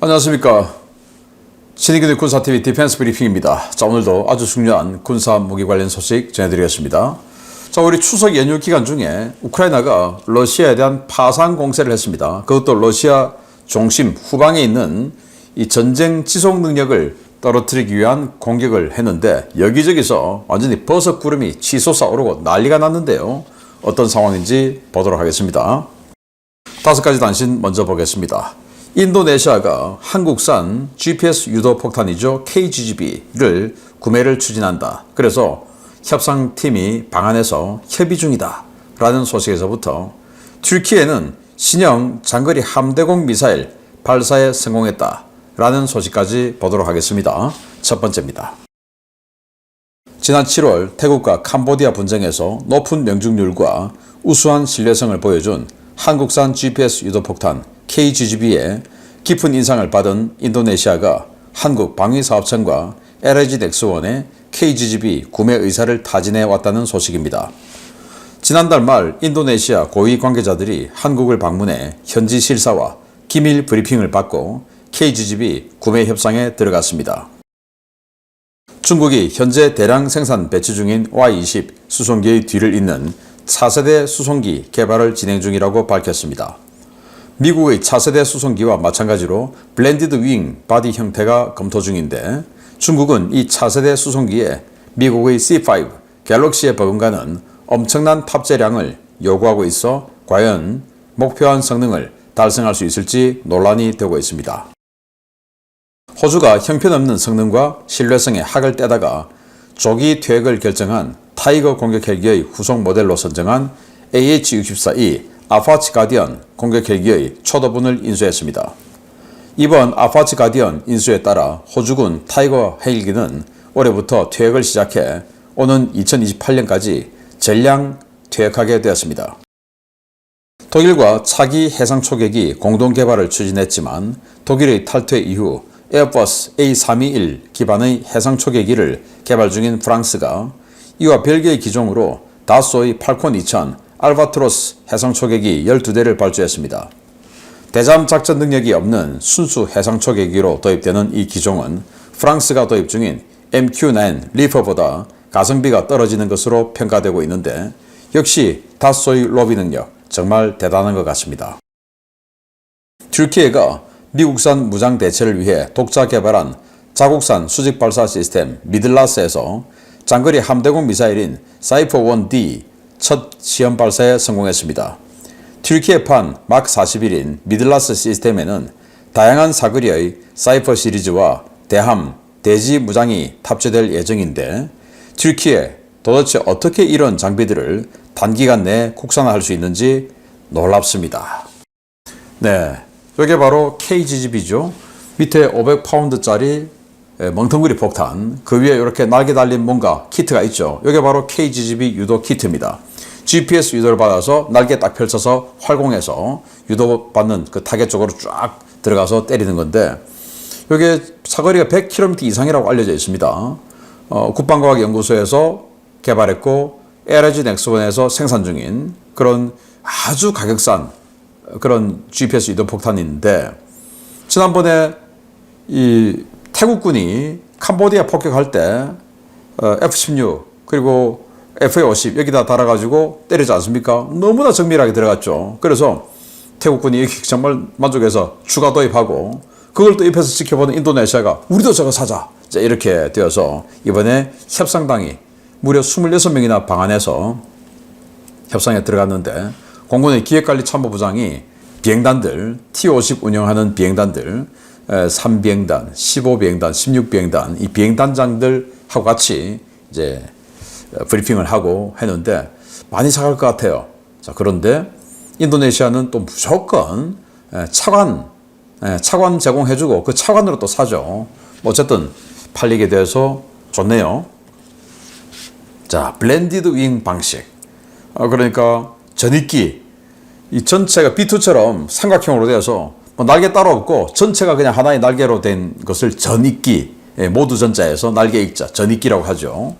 안녕하십니까. 신의균의 군사TV 디펜스 브리핑입니다. 자, 오늘도 아주 중요한 군사 무기 관련 소식 전해드리겠습니다. 자, 우리 추석 연휴 기간 중에 우크라이나가 러시아에 대한 파상 공세를 했습니다. 그것도 러시아 중심 후방에 있는 이 전쟁 지속 능력을 떨어뜨리기 위한 공격을 했는데 여기저기서 완전히 버섯 구름이 치솟아 오르고 난리가 났는데요. 어떤 상황인지 보도록 하겠습니다. 5가지 단신 먼저 보겠습니다. 인도네시아가 한국산 GPS 유도 폭탄이죠. KGB를 구매를 추진한다. 그래서 협상팀이 방한해서 협의 중이다. 라는 소식에서부터 튀르키예는 신형 장거리 함대공 미사일 발사에 성공했다. 라는 소식까지 보도록 하겠습니다. 첫 번째입니다. 지난 7월 태국과 캄보디아 분쟁에서 높은 명중률과 우수한 신뢰성을 보여준 한국산 GPS 유도폭탄 KGB에 깊은 인상을 받은 인도네시아가 한국 방위사업청과 LG 넥스원의 KGB 구매 의사를 타진해 왔다는 소식입니다. 지난달 말 인도네시아 고위 관계자들이 한국을 방문해 현지 실사와 기밀 브리핑을 받고 KGB 구매 협상에 들어갔습니다. 중국이 현재 대량 생산 배치 중인 Y-20 수송기의 뒤를 잇는 차세대 수송기 개발을 진행 중이라고 밝혔습니다. 미국의 차세대 수송기와 마찬가지로 블렌디드 윙 바디 형태가 검토 중인데 중국은 이 차세대 수송기에 미국의 C5 갤럭시에 버금가는 엄청난 탑재량을 요구하고 있어 과연 목표한 성능을 달성할 수 있을지 논란이 되고 있습니다. 호주가 형편없는 성능과 신뢰성의 학을 떼다가 조기 퇴역을 결정한 타이거 공격 헬기의 후속 모델로 선정한 AH-64E 아파치 가디언 공격 헬기의 초도분을 인수했습니다. 이번 아파치 가디언 인수에 따라 호주군 타이거 헬기는 올해부터 퇴역을 시작해 오는 2028년까지 전량 퇴역하게 되었습니다. 독일과 차기 해상 초계기 공동 개발을 추진했지만 독일의 탈퇴 이후 에어버스 A321 기반의 해상 초계기를 개발 중인 프랑스가 이와 별개의 기종으로 다소의 팔콘 2000 알바트로스 해상 초계기 12대를 발주했습니다. 대잠 작전 능력이 없는 순수 해상 초계기로 도입되는 이 기종은 프랑스가 도입 중인 MQ-9 리퍼보다 가성비가 떨어지는 것으로 평가되고 있는데 역시 다소의 로비 능력 정말 대단한 것 같습니다. 튀르키예가 미국산 무장 대체를 위해 독자 개발한 자국산 수직 발사 시스템 미들라스에서 장거리 함대공 미사일인 사이퍼-1D 첫 시험 발사에 성공했습니다. 튀르키예판 막 41인 미들라스 시스템에는 다양한 사거리의 사이퍼 시리즈와 대함, 대지 무장이 탑재될 예정인데 튀르키예 도대체 어떻게 이런 장비들을 단기간 내에 국산화할 수 있는지 놀랍습니다. 네, 이게 바로 KGB죠. 밑에 500파운드짜리 멍텅구리 폭탄, 그 위에 이렇게 날개 달린 뭔가 키트가 있죠. 이게 바로 KGB 유도 키트입니다. GPS 유도를 받아서 날개 딱 펼쳐서 활공해서 유도받는 그 타겟 쪽으로 쫙 들어가서 때리는 건데 이게 사거리가 100km 이상이라고 알려져 있습니다. 국방과학연구소에서 개발했고 LG 넥스원에서 생산 중인 그런 아주 가격싼 그런 GPS 유도 폭탄인데 지난번에 이 태국군이 캄보디아 폭격할 때 F-16 그리고 FA-50 여기다 달아가지고 때리지 않습니까? 너무나 정밀하게 들어갔죠. 그래서 태국군이 정말 만족해서 추가 도입하고 그걸 또 옆에서 지켜보는 인도네시아가 우리도 저거 사자 이렇게 되어서 이번에 협상당이 무려 26명이나 방한해서 협상에 들어갔는데 공군의 기획관리참모부장이 비행단들 T-50 운영하는 비행단들 3비행단, 15비행단, 16비행단 이 비행단장들하고 같이 이제 브리핑을 하고 했는데 많이 사갈 것 같아요. 자, 그런데 인도네시아는 또 무조건 차관 제공해주고 그 차관으로 또 사죠. 어쨌든 팔리게 돼서 좋네요. 자, 블렌디드 윙 방식. 그러니까 전익기 이 전체가 B2처럼 삼각형으로 되어서 뭐 날개 따로 없고 전체가 그냥 하나의 날개로 된 것을 전익기 모두 전자에서 날개 익자 전익기라고 하죠.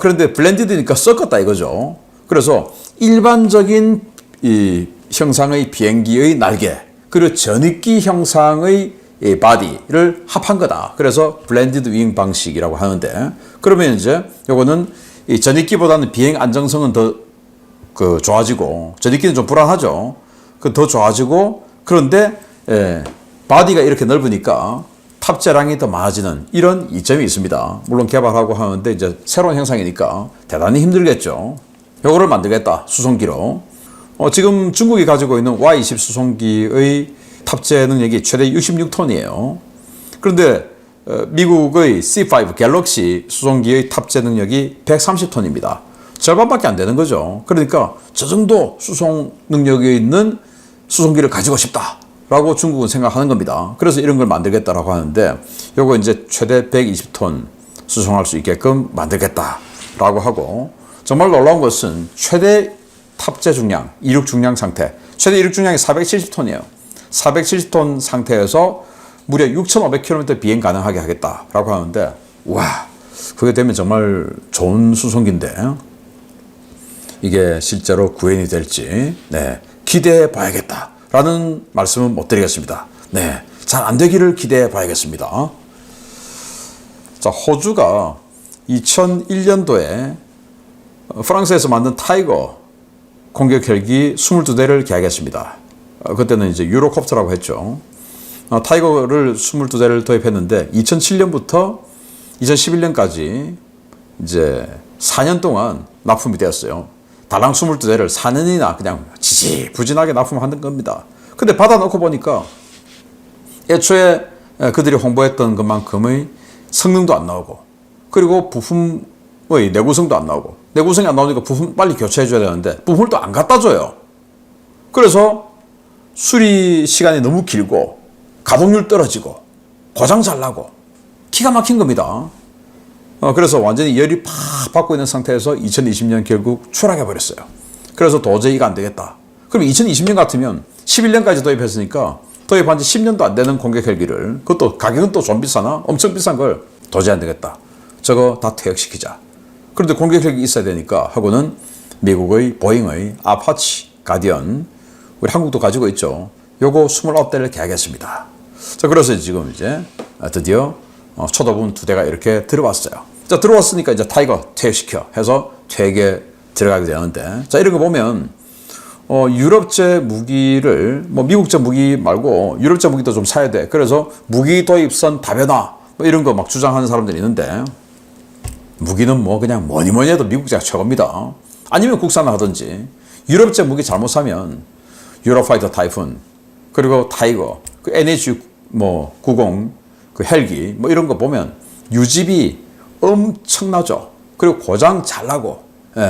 그런데 블렌디드니까 섞었다 이거죠. 그래서 일반적인 이 형상의 비행기의 날개 그리고 전익기 형상의 이 바디를 합한 거다. 그래서 블렌디드 윙 방식이라고 하는데, 그러면 이제 요거는 이 전익기보다는 비행 안정성은 더 좋아지고, 전익기는 좀 불안하죠. 더 좋아지고, 그런데 바디가 이렇게 넓으니까 탑재량이 더 많아지는 이런 이점이 있습니다. 물론 개발하고 하는데 이제 새로운 형상이니까 대단히 힘들겠죠. 요거를 만들겠다, 수송기로. 지금 중국이 가지고 있는 Y-20 수송기의 탑재 능력이 최대 66톤이에요. 그런데 미국의 C5 갤럭시 수송기의 탑재 능력이 130톤입니다. 절반밖에 안 되는 거죠. 그러니까 저 정도 수송 능력이 있는 수송기를 가지고 싶다라고 중국은 생각하는 겁니다. 그래서 이런 걸 만들겠다라고 하는데, 요거 이제 최대 120톤 수송할 수 있게끔 만들겠다라고 하고, 정말 놀라운 것은 최대 탑재 중량, 이륙 중량 상태, 최대 이륙 중량이 470톤이에요. 470톤 상태에서 무려 6,500km 비행 가능하게 하겠다라고 하는데, 와, 그게 되면 정말 좋은 수송기인데 이게 실제로 구현이 될지 기대해 봐야겠다라는 말씀은 못 드리겠습니다. 잘 안 되기를 기대해 봐야겠습니다. 자, 호주가 2001년도에 프랑스에서 만든 타이거 공격 헬기 22대를 계약했습니다. 그때는 이제 유로콥터라고 했죠. 타이거를 22대를 도입했는데 2007년부터 2011년까지 이제 4년 동안 납품이 되었어요. 달랑 22대를 4년이나 그냥 지지부진하게 납품하는 겁니다. 근데 받아놓고 보니까 애초에 그들이 홍보했던 것만큼의 성능도 안 나오고, 그리고 부품의 내구성도 안 나오고, 내구성이 안 나오니까 부품 빨리 교체해줘야 되는데 부품을 또 안 갖다 줘요. 그래서 수리 시간이 너무 길고 가동률 떨어지고 고장 잘 나고 기가 막힌 겁니다. 그래서 완전히 열이 팍 받고 있는 상태에서 2020년 결국 추락해 버렸어요. 그래서 도저히 이거 안 되겠다. 그럼 2020년 같으면 11년까지 도입했으니까 도입한 지 10년도 안 되는 공격 헬기를, 그것도 가격은 또 좀 비싸나? 엄청 비싼 걸 도저히 안 되겠다. 저거 다 퇴역시키자. 그런데 공격 헬기 있어야 되니까 하고는 미국의 보잉의 아파치 가디언, 우리 한국도 가지고 있죠. 요거 29대를 계약했습니다. 자, 그래서 지금 이제 드디어 초도부분 2대가 이렇게 들어왔어요. 자, 들어왔으니까 이제 타이거 퇴역시켜 해서 퇴역에 들어가게 되는데, 자, 이런 거 보면 유럽제 무기를 미국제 무기 말고 유럽제 무기도 좀 사야 돼. 그래서 무기 도입선 다변화 이런 거 막 주장하는 사람들이 있는데, 무기는 그냥 뭐니 해도 미국제가 최고입니다. 아니면 국산을 하든지. 유럽제 무기 잘못 사면 유로파이터 타이푼, 그리고 타이거, 그 NH90 그 헬기 이런 거 보면 유지비 엄청나죠. 그리고 고장 잘 나고,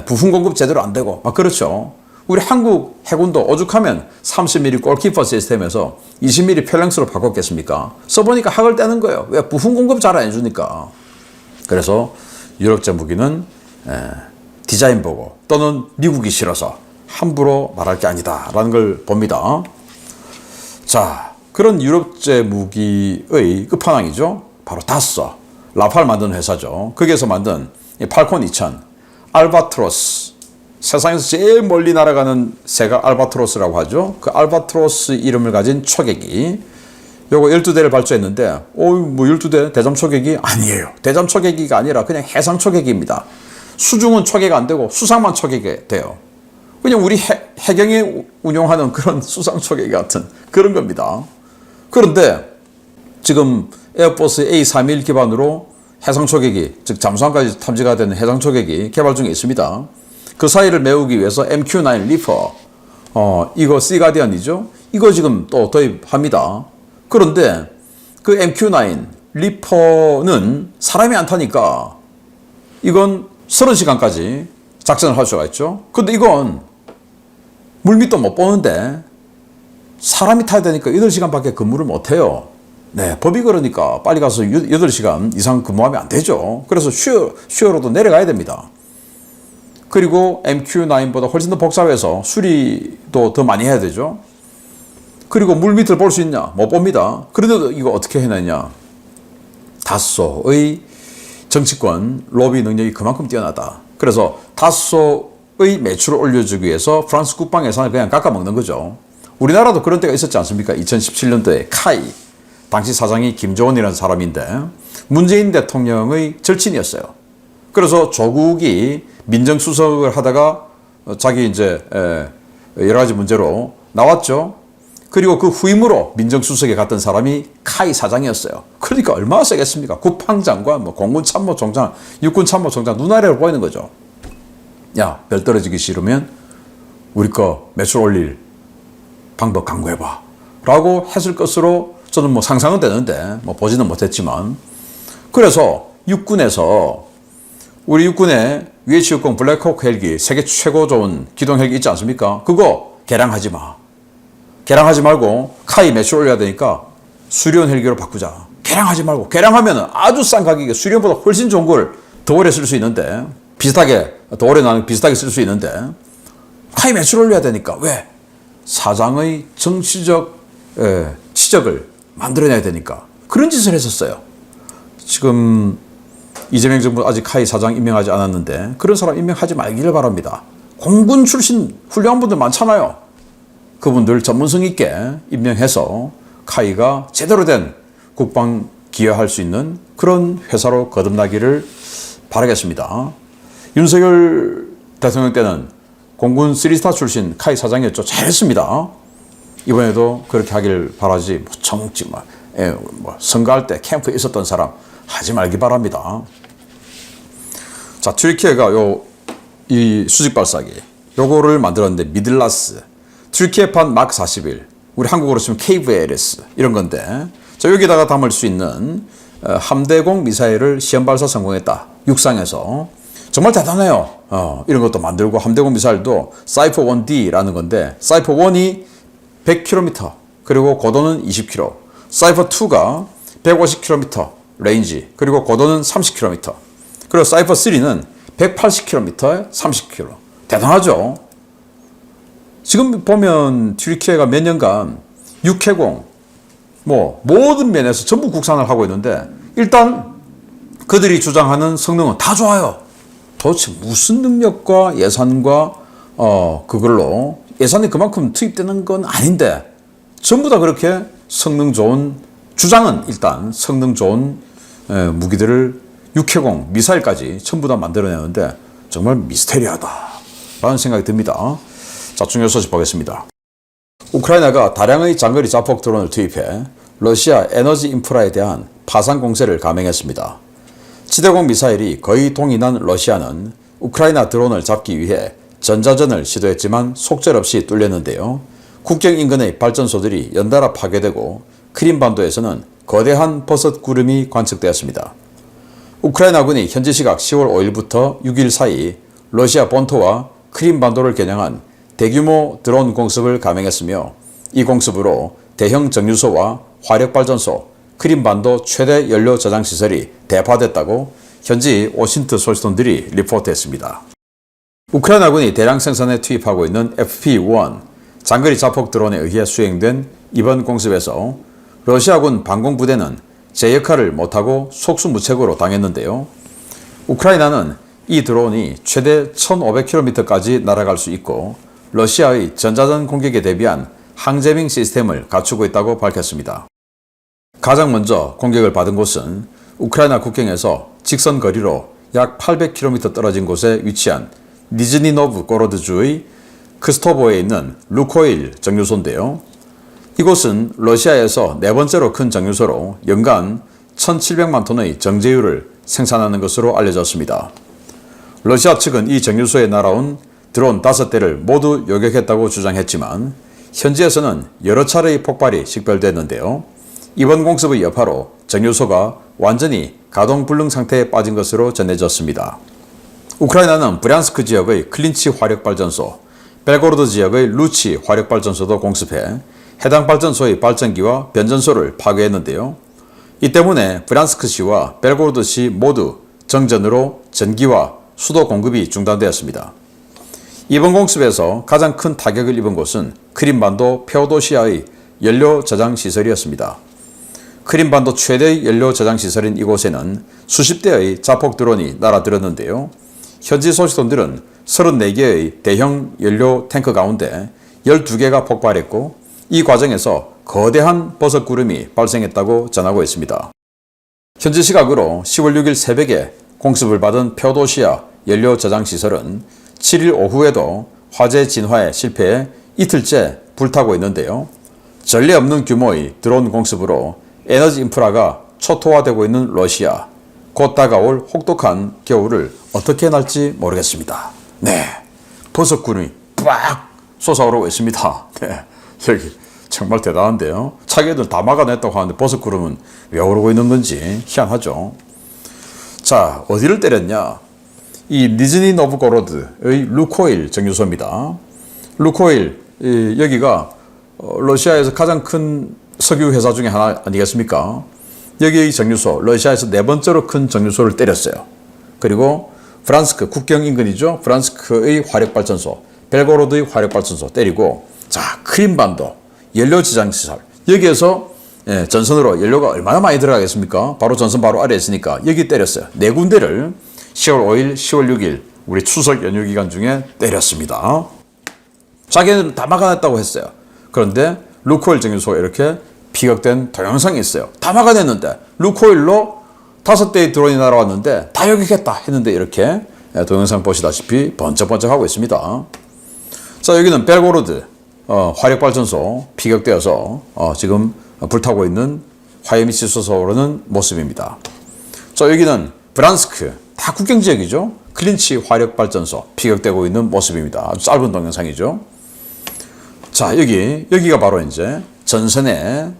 부품 공급 제대로 안 되고 막 그렇죠. 우리 한국 해군도 오죽하면 30mm 골키퍼 시스템에서 20mm 펠랭스로 바꿨겠습니까? 써보니까 학을 떼는 거예요. 왜? 부품 공급 잘 안 해주니까. 그래서 유럽제 무기는 디자인 보고, 또는 미국이 싫어서 함부로 말할 게 아니다라는 걸 봅니다. 자, 그런 유럽제 무기의 끝판왕이죠. 바로 다쏘, 라팔 만드는 회사죠. 거기에서 만든 팔콘 2000, 알바트로스, 세상에서 제일 멀리 날아가는 새가 알바트로스라고 하죠. 그 알바트로스 이름을 가진 초계기, 요거 12대를 발주했는데, 12대 대잠 초계기? 아니에요. 대잠 초계기가 아니라 그냥 해상 초계기입니다. 수중은 초계가 안 되고 수상만 초계기 돼요. 그냥 우리 해경이 운용하는 그런 수상 초계기 같은 그런 겁니다. 그런데 지금 에어포스 A321 기반으로 해상 초계기, 즉 잠수함까지 탐지가 되는 해상 초계기 개발 중에 있습니다. 그 사이를 메우기 위해서 MQ-9 리퍼, 이거 시가디언이죠. 이거 지금 또 도입합니다. 그런데 그 MQ-9 리퍼는 사람이 안 타니까 이건 30시간까지 작전을 할 수가 있죠. 근데 이건 물밑도 못 보는데 사람이 타야 되니까 8시간밖에 근무를 못 해요. 법이 그러니까 빨리 가서 8시간 이상 근무하면 안 되죠. 그래서 슈어로도 내려가야 됩니다. 그리고 MQ-9보다 훨씬 더 복잡해서 수리도 더 많이 해야 되죠. 그리고 물밑을 볼 수 있냐? 못 봅니다. 그런데도 이거 어떻게 해내냐? 다쏘의 정치권 로비 능력이 그만큼 뛰어나다. 그래서 다쏘의 매출을 올려주기 위해서 프랑스 국방 예산을 그냥 깎아먹는 거죠. 우리나라도 그런 때가 있었지 않습니까? 2017년도에 카이, 당시 사장이 김정은이라는 사람인데 문재인 대통령의 절친이었어요. 그래서 조국이 민정수석을 하다가 자기 이제 여러 가지 문제로 나왔죠. 그리고 그 후임으로 민정수석에 갔던 사람이 카이 사장이었어요. 그러니까 얼마나 세겠습니까? 국방장관, 뭐 공군참모총장, 육군참모총장 눈아래로 보이는 거죠. 야, 별 떨어지기 싫으면 우리 거 매출 올릴 방법 강구해봐 라고 했을 것으로 저는 뭐 상상은 되는데 뭐 보지는 못했지만, 그래서 육군에서 우리 육군에 UH-60 블랙호크 헬기 세계 최고 좋은 기동 헬기 있지 않습니까? 그거 개량하지 마. 개량하지 말고 카이 매출 올려야 되니까 수리온 헬기로 바꾸자. 개량하지 말고, 개량하면 아주 싼 가격에 수리온보다 훨씬 좋은 걸 더 오래 쓸 수 있는데, 비슷하게 더 오래 나는 비슷하게 쓸 수 있는데 카이 매출 올려야 되니까. 왜? 사장의 정치적 치적을 만들어내야 되니까 그런 짓을 했었어요. 지금 이재명 정부 아직 카이 사장 임명하지 않았는데 그런 사람 임명하지 말기를 바랍니다. 공군 출신 훌륭한 분들 많잖아요. 그분들 전문성 있게 임명해서 카이가 제대로 된 국방 기여할 수 있는 그런 회사로 거듭나기를 바라겠습니다. 윤석열 대통령 때는 공군 3스타 출신 카이 사장이었죠. 잘했습니다. 이번에도 그렇게 하길 바라지. 정치 선거할 때 캠프에 있었던 사람 하지 말기 바랍니다. 자, 튀르키예가 이 수직 발사기 요거를 만들었는데 미들라스, 튀르키예판 마크 41, 우리 한국어로 치면 KVLS 이런 건데, 자, 여기다가 담을 수 있는 함대공 미사일을 시험 발사 성공했다. 육상에서. 정말 대단해요. 이런 것도 만들고, 함대공 미사일도 사이퍼 1D라는 건데, 사이퍼 1이 100km, 그리고 고도는 20km, 사이퍼 2가 150km 레인지, 그리고 고도는 30km, 그리고 사이퍼 3는 180km에 30km. 대단하죠. 지금 보면 튀르키예가 몇 년간 육해공 모든 면에서 전부 국산을 하고 있는데, 일단 그들이 주장하는 성능은 다 좋아요. 도대체 무슨 능력과 예산과 그걸로, 예산이 그만큼 투입되는 건 아닌데 전부 다 그렇게 성능 좋은, 주장은 일단 성능 좋은 무기들을, 육해공 미사일까지 전부 다 만들어내는데 정말 미스테리하다 라는 생각이 듭니다. 자, 중요 소식 보겠습니다. 우크라이나가 다량의 장거리 자폭 드론을 투입해 러시아 에너지 인프라에 대한 파상 공세를 감행했습니다. 지대공 미사일이 거의 동인한 러시아는 우크라이나 드론을 잡기 위해 전자전을 시도했지만 속절없이 뚫렸는데요. 국경 인근의 발전소들이 연달아 파괴되고 크림반도에서는 거대한 버섯 구름이 관측되었습니다. 우크라이나군이 현지 시각 10월 5일부터 6일 사이 러시아 본토와 크림반도를 겨냥한 대규모 드론 공습을 감행했으며, 이 공습으로 대형 정유소와 화력발전소, 크림반도 최대 연료 저장 시설이 대파됐다고 현지 오신트 소식통들이 리포트했습니다. 우크라이나군이 대량 생산에 투입하고 있는 FP-1 장거리 자폭 드론에 의해 수행된 이번 공습에서 러시아군 방공부대는 제 역할을 못하고 속수무책으로 당했는데요. 우크라이나는 이 드론이 최대 1500km까지 날아갈 수 있고 러시아의 전자전 공격에 대비한 항제밍 시스템을 갖추고 있다고 밝혔습니다. 가장 먼저 공격을 받은 곳은 우크라이나 국경에서 직선 거리로 약 800km 떨어진 곳에 위치한 니즈니노브고로드주의 크스토보에 있는 루코일 정유소인데요. 이곳은 러시아에서 네 번째로 큰 정유소로 연간 1700만 톤의 정제유를 생산하는 것으로 알려졌습니다. 러시아 측은 이 정유소에 날아온 드론 5대를 모두 요격했다고 주장했지만 현지에서는 여러 차례의 폭발이 식별됐는데요. 이번 공습의 여파로 정유소가 완전히 가동 불능 상태에 빠진 것으로 전해졌습니다. 우크라이나는 브얀스크 지역의 클린치 화력발전소, 벨고로드 지역의 루치 화력발전소도 공습해 해당 발전소의 발전기와 변전소를 파괴했는데요. 이 때문에 브얀스크시와 벨고로드시 모두 정전으로 전기와 수도 공급이 중단되었습니다. 이번 공습에서 가장 큰 타격을 입은 곳은 크림반도 페오도시아의 연료 저장 시설이었습니다. 크림반도 최대의 연료 저장 시설인 이곳에는 수십 대의 자폭 드론이 날아들었는데요. 현지 소식통들은 34개의 대형 연료 탱크 가운데 12개가 폭발했고, 이 과정에서 거대한 버섯 구름이 발생했다고 전하고 있습니다. 현지 시각으로 10월 6일 새벽에 공습을 받은 페오도시아 연료 저장 시설은 7일 오후에도 화재 진화에 실패해 이틀째 불타고 있는데요. 전례 없는 규모의 드론 공습으로 에너지 인프라가 초토화되고 있는 러시아. 곧 다가올 혹독한 겨울을 어떻게 날지 모르겠습니다. 네, 버섯 구름이 빡 솟아오르고 있습니다. 네, 여기 정말 대단한데요. 차기들 다 막아냈다고 하는데 버섯 구름은 왜 오르고 있는 건지 희한하죠. 자, 어디를 때렸냐? 이 니즈니 노브고로드의 루코일 정유소입니다. 루코일, 여기가 러시아에서 가장 큰 석유 회사 중에 하나 아니겠습니까? 여기의 정유소, 러시아에서 네 번째로 큰 정유소를 때렸어요. 그리고 브란스크, 국경 인근이죠. 브란스크의 화력발전소, 벨고로드의 화력발전소 때리고, 자, 크림반도, 연료저장시설. 여기에서 전선으로 연료가 얼마나 많이 들어가겠습니까? 바로 전선 바로 아래에 있으니까 여기 때렸어요. 네 군데를 10월 5일, 10월 6일 우리 추석 연휴 기간 중에 때렸습니다. 자기네들은 다 막아냈다고 했어요. 그런데 루코일 정유소가 이렇게 피격된 동영상이 있어요. 다 막아냈는데 루코일로 5대의 드론이 날아왔는데 다 여기겠다 했는데 이렇게 동영상 보시다시피 번쩍번쩍하고 있습니다. 자, 여기는 벨고로드 화력발전소 피격되어서 지금 불타고 있는 화염이 치솟아 오르는 모습입니다. 자, 여기는 브란스크, 다 국경지역이죠. 클린치 화력발전소 피격되고 있는 모습입니다. 아주 짧은 동영상이죠. 자, 여기가 바로 이제 전선에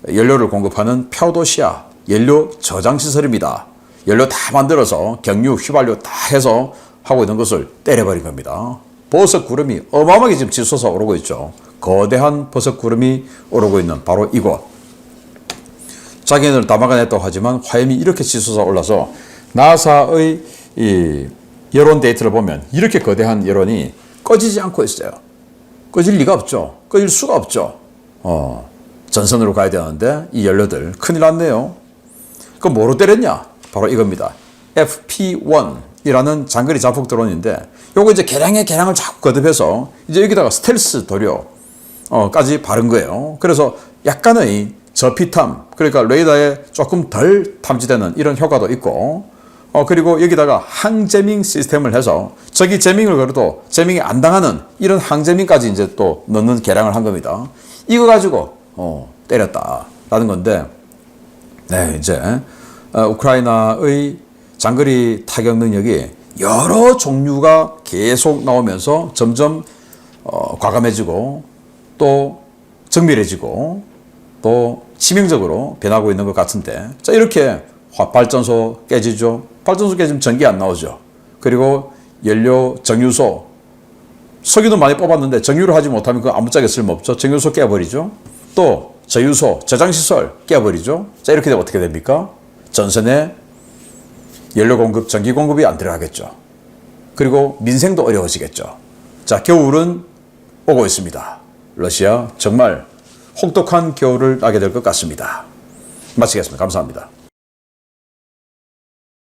연료를 공급하는 페오도시아 연료 저장시설입니다. 연료 다 만들어서 경유, 휘발유 다 해서 하고 있는 것을 때려버린 겁니다. 버섯 구름이 어마어마하게 지금 치솟아 오르고 있죠. 거대한 버섯 구름이 오르고 있는 바로 이곳. 자기네들 다 막아냈다고 하지만 화염이 이렇게 치솟아 올라서 나사의 이 여론 데이터를 보면 이렇게 거대한 여론이 꺼지지 않고 있어요. 꺼질 리가 없죠. 꺼질 수가 없죠. 전선으로 가야 되는데 이 연료들 큰일 났네요. 그럼 뭐로 때렸냐? 바로 이겁니다. FP1이라는 장거리 자폭 드론인데 요거 이제 개량을 자꾸 거듭해서 이제 여기다가 스텔스 도료까지 바른 거예요. 그래서 약간의 저피탐, 그러니까 레이더에 조금 덜 탐지되는 이런 효과도 있고, 그리고 여기다가 항제밍 시스템을 해서 저기 제밍을 걸어도 제밍이 안 당하는 이런 항제밍까지 이제 또 넣는 개량을 한 겁니다. 이거 가지고 때렸다라는 건데, 네, 이제 우크라이나의 장거리 타격 능력이 여러 종류가 계속 나오면서 점점 과감해지고 또 정밀해지고 또 치명적으로 변하고 있는 것 같은데, 자, 이렇게 발전소 깨지죠. 발전소 깨지면 전기 안 나오죠. 그리고 연료 정유소, 석유도 많이 뽑았는데 정유를 하지 못하면 그거 아무짝에 쓸모없죠. 정유소 깨버리죠. 또 저유소, 저장시설 깨버리죠. 자, 이렇게 되면 어떻게 됩니까? 전선에 연료 공급, 전기 공급이 안 들어가겠죠. 그리고 민생도 어려워지겠죠. 자, 겨울은 오고 있습니다. 러시아 정말 혹독한 겨울을 나게 될 것 같습니다. 마치겠습니다. 감사합니다.